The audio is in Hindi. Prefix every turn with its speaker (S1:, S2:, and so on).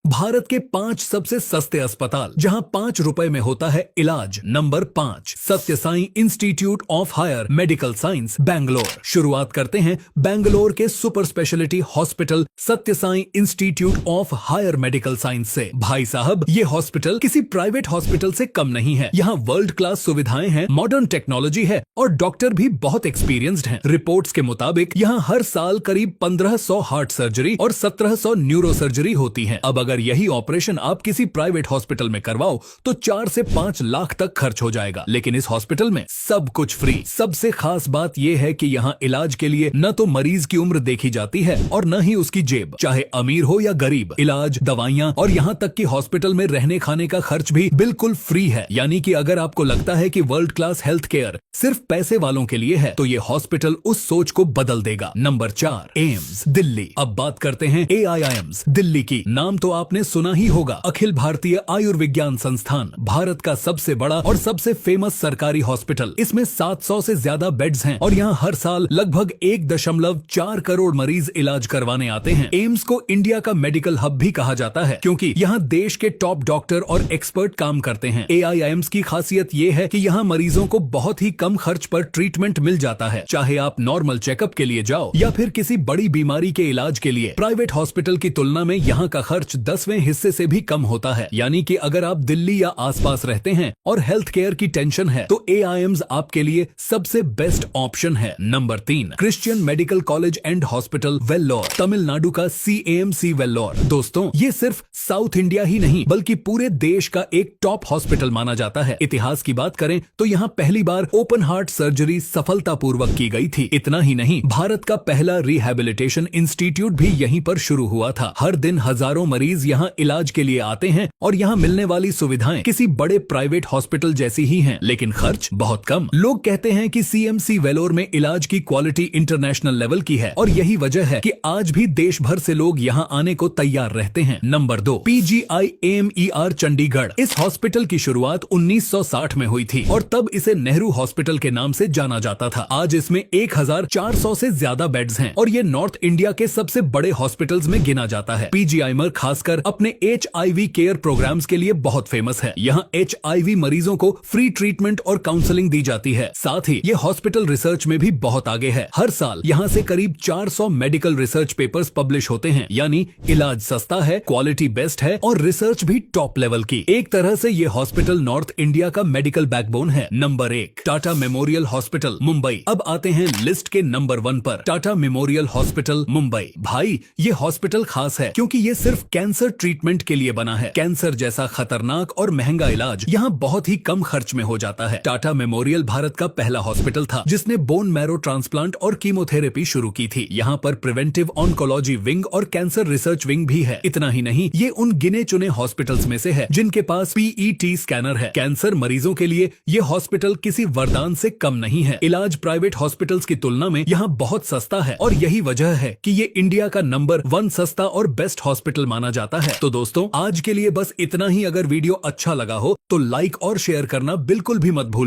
S1: भारत के 5 सबसे सस्ते अस्पताल जहां 5 रुपए में होता है इलाज। Number 5, Sathya Sai institute of higher medical science, Bangalore. शुरुआत करते हैं बैंगलोर के super speciality hospital Sathya Sai institute of higher medical science से। भाई साहब, ये हॉस्पिटल किसी प्राइवेट हॉस्पिटल से कम नहीं है। यहाँ वर्ल्ड क्लास सुविधाएं हैं, मॉडर्न टेक्नोलॉजी है और डॉक्टर भी बहुत एक्सपीरियंस्ड हैं। रिपोर्ट्स के मुताबिक यहाँ हर साल करीब 1500 हार्ट सर्जरी और 1700 न्यूरो सर्जरी होती है। अब अगर यही ऑपरेशन आप किसी प्राइवेट हॉस्पिटल में करवाओ तो 4 से 5 लाख तक खर्च हो जाएगा, लेकिन इस हॉस्पिटल में सब कुछ फ्री। सबसे खास बात यह है कि यहाँ इलाज के लिए न तो मरीज की उम्र देखी जाती है और न ही उसकी जेब, चाहे अमीर हो या गरीब। इलाज, दवाइयाँ और यहाँ तक कि हॉस्पिटल में रहने खाने का खर्च भी बिल्कुल फ्री है। यानी कि अगर आपको लगता है कि वर्ल्ड क्लास हेल्थ केयर सिर्फ पैसे वालों के लिए है, तो ये हॉस्पिटल उस सोच को बदल देगा। Number 4, AIIMS, Delhi. अब बात करते हैं AIIMS दिल्ली की। नाम तो आपने सुना ही होगा। अखिल भारतीय आयुर्विज्ञान संस्थान, भारत का सबसे बड़ा और सबसे फेमस सरकारी हॉस्पिटल। इसमें 700 से ज्यादा बेड्स हैं और यहाँ हर साल लगभग 1.4 करोड़ मरीज इलाज करवाने आते हैं। एम्स को इंडिया का मेडिकल हब भी कहा जाता है, क्योंकि यहाँ देश के टॉप डॉक्टर और एक्सपर्ट काम करते हैं। AIIMS की खासियत ये है कि यहाँ मरीजों को बहुत ही कम खर्च पर ट्रीटमेंट मिल जाता है। चाहे आप नॉर्मल चेकअप के लिए जाओ या फिर किसी बड़ी बीमारी के इलाज के लिए। प्राइवेट हॉस्पिटल की तुलना में यहाँ का खर्च 10वें हिस्से से भी कम होता है। यानी कि अगर आप दिल्ली या आसपास रहते हैं और हेल्थ केयर की टेंशन है, तो AIIMS आपके लिए सबसे बेस्ट ऑप्शन है। Number 3, Christian medical college and hospital, Vellore, Tamil Nadu का CAMC वेल्लोर। दोस्तों, ये सिर्फ साउथ इंडिया ही नहीं बल्कि पूरे देश का एक टॉप हॉस्पिटल माना जाता है। इतिहास की बात करें तो यहाँ पहली बार ओपन हार्ट सर्जरी सफलतापूर्वक की गई थी। इतना ही नहीं, भारत का पहला रिहैबिलिटेशन इंस्टीट्यूट भी यहीं पर शुरू हुआ था। हर दिन हजारों मरीज यहाँ इलाज के लिए आते हैं और यहाँ मिलने वाली सुविधाएं किसी बड़े प्राइवेट हॉस्पिटल जैसी ही हैं, लेकिन खर्च बहुत कम। लोग कहते हैं कि CMC वेलोर में इलाज की क्वालिटी इंटरनेशनल लेवल की है और यही वजह है कि आज भी देश भर से लोग यहाँ आने को तैयार रहते हैं। Number 2, PGI AMER Chandigarh. इस हॉस्पिटल की शुरुआत 1960 में हुई थी और तब इसे नेहरू हॉस्पिटल के नाम से जाना जाता था। आज इसमें 1400 से ज्यादा बेड्स हैं और ये नॉर्थ इंडिया के सबसे बड़े हॉस्पिटल्स में गिना जाता है। PGIMER खासकर अपने HIV केयर प्रोग्राम्स के लिए बहुत फेमस है। यहाँ HIV मरीजों को फ्री ट्रीटमेंट और काउंसलिंग दी जाती है। साथ ही ये हॉस्पिटल रिसर्च में भी बहुत आगे है। हर साल यहाँ से करीब 400 मेडिकल रिसर्च पेपर्स पब्लिश होते हैं। यानी इलाज सस्ता है, क्वालिटी बेस्ट है और रिसर्च भी टॉप लेवल की। एक तरह से ये हॉस्पिटल नॉर्थ इंडिया का मेडिकल बैकबोन है। Number 1, Tata memorial hospital, Mumbai. अब आते हैं लिस्ट के नंबर 1 पर, टाटा मेमोरियल हॉस्पिटल, मुंबई। भाई, ये हॉस्पिटल खास है क्योंकि ये सिर्फ कैंसर ट्रीटमेंट के लिए बना है। कैंसर जैसा खतरनाक और महंगा इलाज यहाँ बहुत ही कम खर्च में हो जाता है। टाटा मेमोरियल भारत का पहला हॉस्पिटल था जिसने बोन मैरो ट्रांसप्लांट और कीमोथेरेपी शुरू की थी। यहाँ पर प्रिवेंटिव ऑन्कोलॉजी विंग और कैंसर रिसर्च विंग भी है। इतना ही नहीं, ये उन गिने चुने हॉस्पिटल्स में से है जिनके पास PET स्कैनर है। कैंसर मरीजों के लिए ये हॉस्पिटल किसी वरदान से कम नहीं है। इलाज प्राइवेट हॉस्पिटल्स की तुलना में यहाँ बहुत सस्ता है और यही वजह है कि ये इंडिया का नंबर 1 सस्ता और बेस्ट हॉस्पिटल माना जाता है। तो दोस्तों, आज के लिए बस इतना ही। अगर वीडियो अच्छा लगा हो तो लाइक और शेयर करना बिल्कुल भी मत भूलना।